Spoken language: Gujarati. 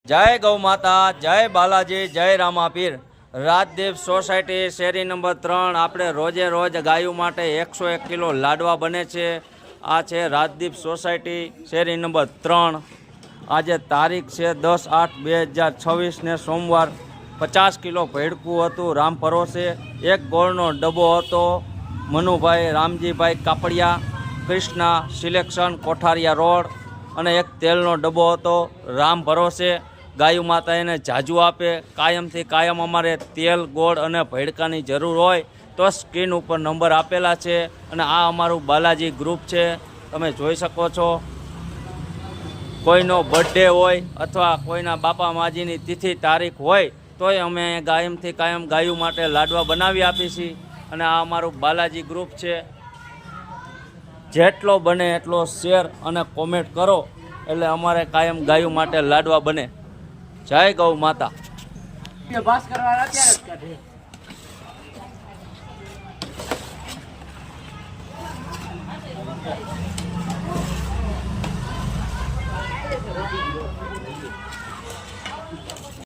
जय गौ माता, जय बालाजी, जय रामापीर। राजदीप सोसायटी शेरी नंबर 3 આપણે રોજે રોજ ગાયો માટે 101 કિલો લાડવા બને છે। આ છે રાજદીપ સોસાયટી શેરી નંબર 3। આજે તારીખ છે 10/8/2026 ને સોમવાર। 50 કિલો ભેડકું હતું રામ પરોસે। એક ગોળનો ડબ્બો હતો મનુભાઈ રામજીભાઈ કાપડિયા કૃષ્ણા સિલેક્શન કોઠારિયા રોડ। અને એક તેલનો ડબ્બો હતો રામ ભરોસે। ગાયું માતા એને જાજુ આપે। કાયમથી કાયમ અમારે તેલ ગોળ અને ભેડકાની જરૂર હોય તો સ્ક્રીન ઉપર નંબર આપેલા છે। અને આ અમારું બાલાજી ગ્રુપ છે, તમે જોઈ શકો છો। કોઈનો બર્થડે હોય અથવા કોઈના બાપા માજીની તિથિ તારીખ હોય તોય અમે કાયમથી કાયમ ગાયું માટે લાડવા બનાવી આપીએ છીએ। અને આ અમારું બાલાજી ગ્રુપ છે। જેટલો બને એટલો શેર અને કોમેન્ટ કરો એટલે અમારે કાયમ ગાયું માટે લાડવા બને। જય ગૌ માતા।